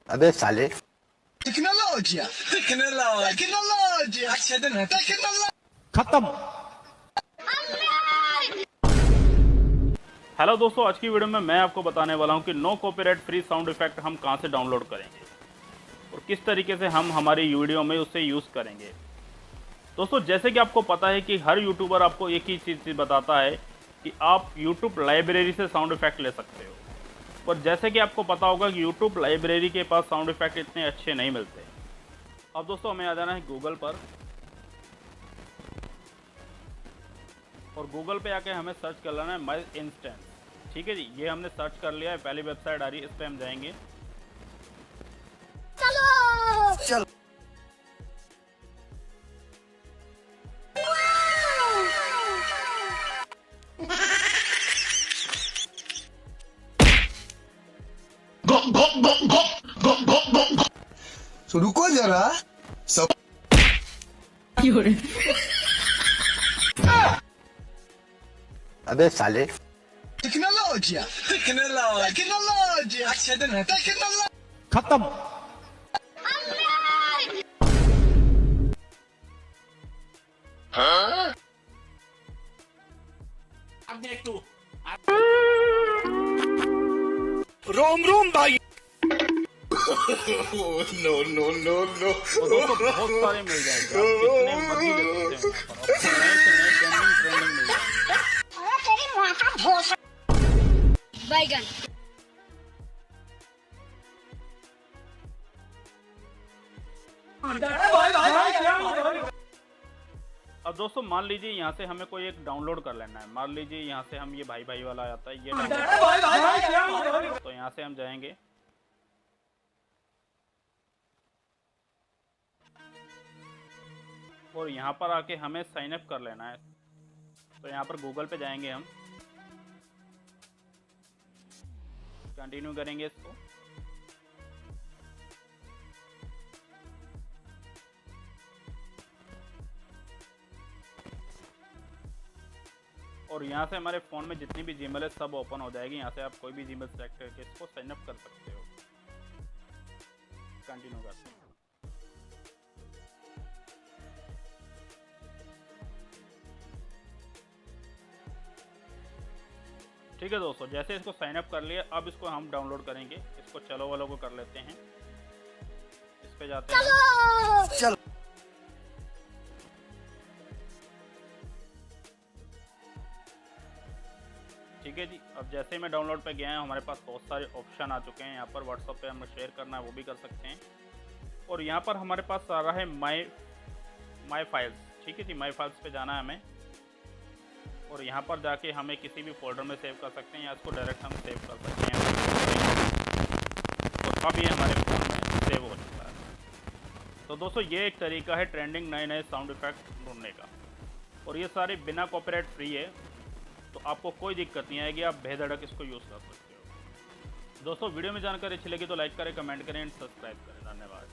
अबे साले Tecnologia, tecnologia, tecnologia, accedere, tecnologia. खत्म। हेलो दोस्तों, आज की वीडियो में मैं आपको बताने वाला हूं कि no copyright free sound effect हम कहां से डाउनलोड करेंगे और किस तरीके से हम हमारी वीडियो में उसे यूज़ करेंगे। दोस्तों, जैसे कि आपको पता है कि हर यूट्यूबर आपको एक ही चीज़ बताता है कि आप यूट्यूब लाइब्रेरी से साउंड इफेक्ट ले सकते हो, पर जैसे कि आपको पता होगा कि यूट्यूब लाइब्रेरी के पास साउंड इफेक्ट इतने अच्छे नहीं मिलते। अब दोस्तों, हमें आ जाना है गूगल पर और गूगल पे आके हमें सर्च कर लेना है माई इंस्टेंस। ठीक है जी, ये हमने सर्च कर लिया है। पहली वेबसाइट आ रही है, इस पे हम जाएंगे। चल तो रुको जरा सब अबे साले tecnologia, tecnologia, tecnologia, accedere, tecnologia. खत्म। रोम रोम भाई और दोस्तों, बहुत सारे मिल जाएंगे, आप कितने मर्जी ले सकते हैं। आपको नए से नए ट्रेंडिंग मिल जाएंगे। बैगन अब दोस्तों, मान लीजिए यहाँ से हमें कोई एक डाउनलोड कर लेना है। मान लीजिए यहाँ से हम ये भाई भाई वाला आता है, ये डाउनलोड। तो यहाँ से हम जाएंगे और यहाँ पर आके हमें साइन अप कर लेना है। तो यहाँ पर गूगल पे जाएंगे, हम कंटिन्यू करेंगे इसको। और यहाँ से हमारे फ़ोन में जितनी भी जीमेल है सब ओपन हो जाएगी। यहाँ से आप कोई भी जीमेल सेलेक्ट करके इसको साइन अप कर सकते हो। कंटिन्यू करते हैं। ठीक है दोस्तों, जैसे इसको साइन अप कर लिया, अब इसको हम डाउनलोड करेंगे। इसको चलो वालों को कर लेते हैं, इस पे जाते हैं। चल ठीक है जी, अब जैसे मैं डाउनलोड पे गया हूँ, हमारे पास बहुत सारे ऑप्शन आ चुके हैं। यहाँ पर व्हाट्सएप पे हमें शेयर करना है, वो भी कर सकते हैं। और यहाँ पर हमारे पास आ रहा है माई फाइल्स। ठीक है जी, माई फाइल्स पे जाना है हमें और यहाँ पर जाके हमें किसी भी फोल्डर में सेव कर सकते हैं या इसको डायरेक्ट हम सेव कर सकते हैं। और अब ये हमारे फ़ोन में सेव हो चुका है। तो दोस्तों, ये एक तरीका है ट्रेंडिंग नए नए साउंड इफेक्ट ढूंढने का, और ये सारे बिना कॉपीराइट फ्री है, तो आपको कोई दिक्कत नहीं आएगी। आप बेधड़क इसको यूज़ कर सकते हो। दोस्तों, वीडियो में जानकारी अच्छी लगी तो लाइक करें, कमेंट करें एंड सब्सक्राइब करें। धन्यवाद।